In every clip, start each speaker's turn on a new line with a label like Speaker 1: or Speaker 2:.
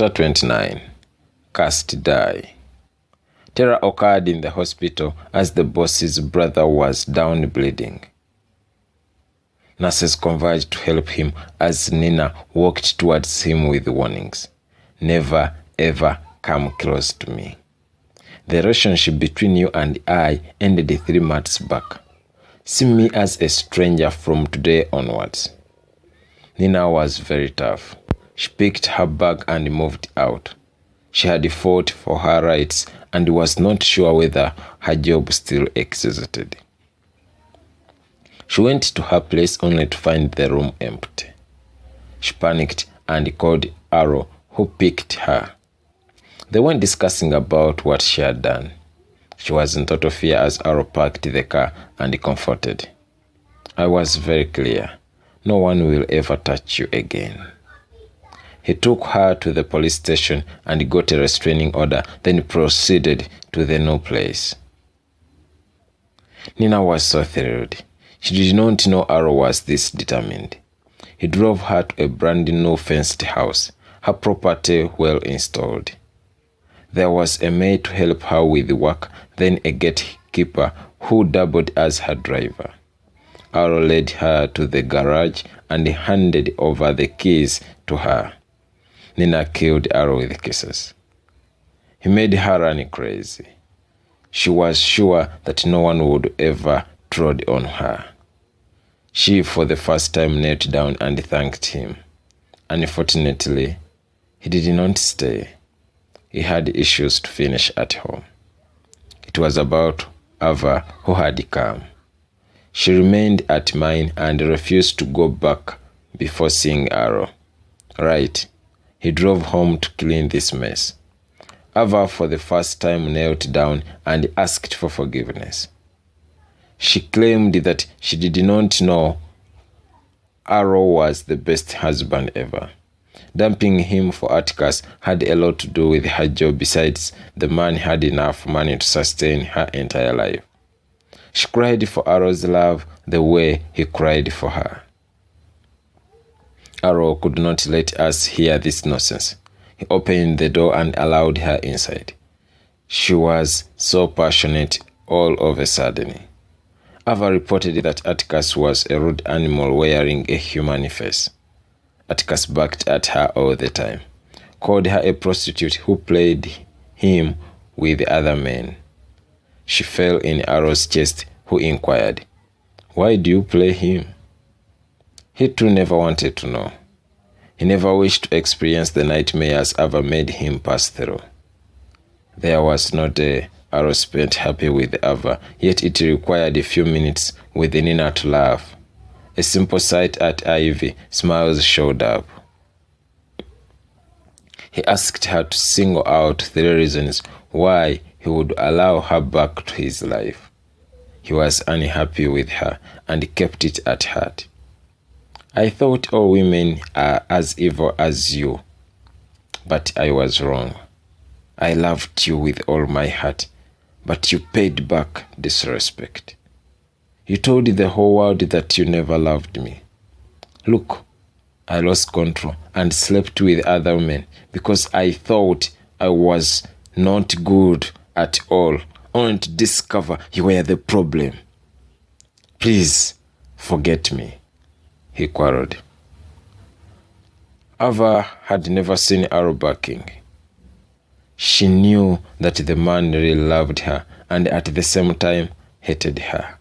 Speaker 1: Chapter 29. Cast Die. Terror occurred in the hospital as the boss's brother was down bleeding. Nurses converged to help him as Nina walked towards him with warnings. Never ever come close to me. The relationship between you and I ended 3 months back. See me as a stranger from today onwards. Nina was very tough. She picked her bag and moved out. She had fought for her rights and was not sure whether her job still existed. She went to her place only to find the room empty. She panicked and called Arrow, who picked her. They weren't discussing about what she had done. She was in total fear as Arrow parked the car and comforted. I was very clear. No one will ever touch you again. He took her to the police station and got a restraining order, then proceeded to the new place. Nina was so thrilled. She did not know Arrow was this determined. He drove her to a brand new fenced house, her property well installed. There was a maid to help her with work, then a gatekeeper who doubled as her driver. Arrow led her to the garage and handed over the keys to her. Nina killed Arrow with kisses. He made her run crazy. She was sure that no one would ever trod on her. She, for the first time, knelt down and thanked him. Unfortunately, he did not stay. He had issues to finish at home. It was about Ava who had come. She remained at mine and refused to go back before seeing Arrow. Right, he drove home to clean this mess. Ava, for the first time, knelt down and asked for forgiveness. She claimed that she did not know Arrow was the best husband ever. Dumping him for Atticus had a lot to do with her job. Besides, the man had enough money to sustain her entire life. She cried for Arrow's love the way he cried for her. Arrow could not let us hear this nonsense. He opened the door and allowed her inside. She was so passionate all of a sudden. Ava reported that Atticus was a rude animal wearing a human face. Atticus barked at her all the time, called her a prostitute who played him with other men. She fell in Arrow's chest, who inquired, "Why do you play him?" He too never wanted to know. He never wished to experience the nightmares Ava made him pass through. There was no day Arrow spent happy with Ava, yet it required a few minutes with Nina to laugh. A simple sight at Ivy, smiles showed up. He asked her to single out 3 reasons why he would allow her back to his life. He was unhappy with her and kept it at heart. "I thought all women are as evil as you, but I was wrong. I loved you with all my heart, but you paid back disrespect. You told the whole world that you never loved me. Look, I lost control and slept with other men because I thought I was not good at all, only to discover you were the problem. Please, forget me," he quarreled. Ava had never seen Arrow barking. She knew that the man really loved her and at the same time hated her.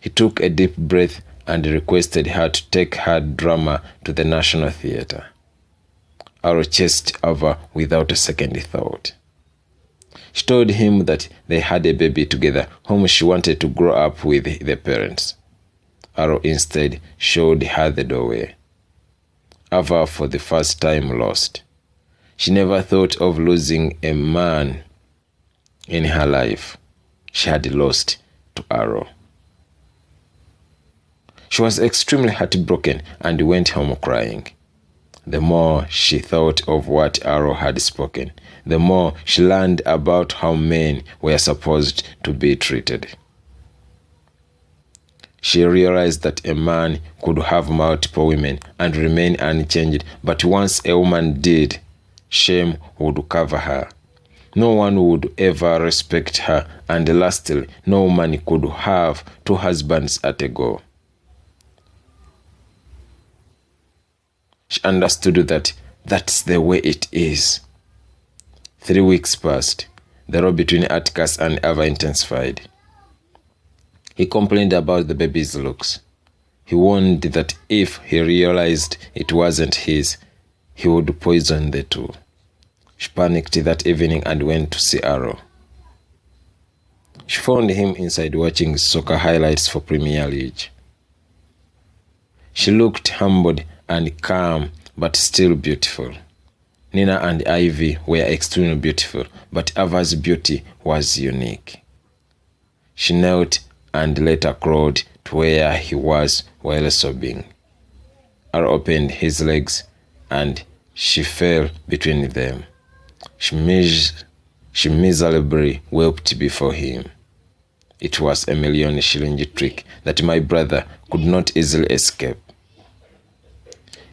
Speaker 1: He took a deep breath and requested her to take her drama to the National Theatre. Arrow chased Ava without a second thought. She told him that they had a baby together whom she wanted to grow up with the parents. Arrow instead showed her the doorway. Ava, for the first time, lost. She never thought of losing a man in her life. She had lost to Arrow. She was extremely heartbroken and went home crying. The more she thought of what Arrow had spoken, the more she learned about how men were supposed to be treated. She realized that a man could have multiple women and remain unchanged, but once a woman did, shame would cover her. No one would ever respect her, and lastly, no woman could have two husbands at a go. She understood that that's the way it is. 3 weeks passed. The row between Atticus and Ava intensified. He complained about the baby's looks. He warned that if he realized it wasn't his, he would poison the two. She panicked that evening and went to see Arrow. She found him inside watching soccer highlights for Premier League. She looked humbled and calm, but still beautiful. Nina and Ivy were extremely beautiful, but Ava's beauty was unique. She knelt and later crawled to where he was while sobbing. Arrow opened his legs and she fell between them. She miserably wept before him. It was a million-shilling trick that my brother could not easily escape.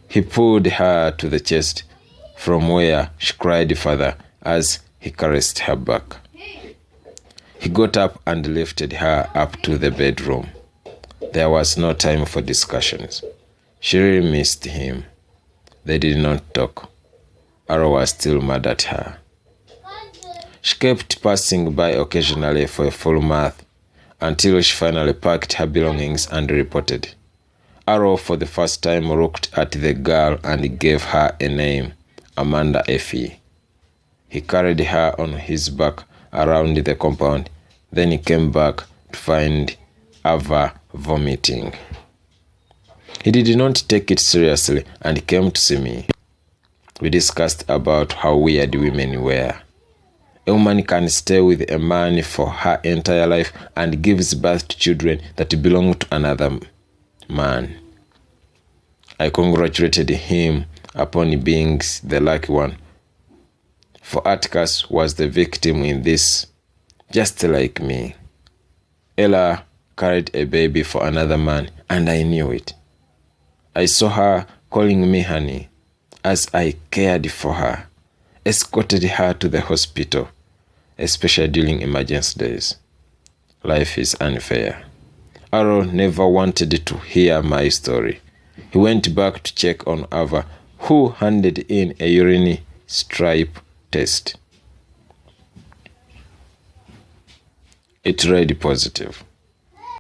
Speaker 1: He pulled her to the chest, from where she cried further as he caressed her back. He got up and lifted her up to the bedroom. There was no time for discussions. She really missed him. They did not talk. Arrow was still mad at her. She kept passing by occasionally for a full month until she finally packed her belongings and reported. Arrow for the first time looked at the girl and gave her a name, Amanda Effie. He carried her on his back around the compound. Then he came back to find Ava vomiting. He did not take it seriously and came to see me. We discussed about how weird women were. A woman can stay with a man for her entire life and gives birth to children that belong to another man. I congratulated him upon being the lucky one, for Atticus was the victim in this, just like me. Ella carried a baby for another man, and I knew it. I saw her calling me honey, as I cared for her, escorted her to the hospital, especially during emergency days. Life is unfair. Arrow never wanted to hear my story. He went back to check on Ava, who handed in a urine stripe test. It read positive.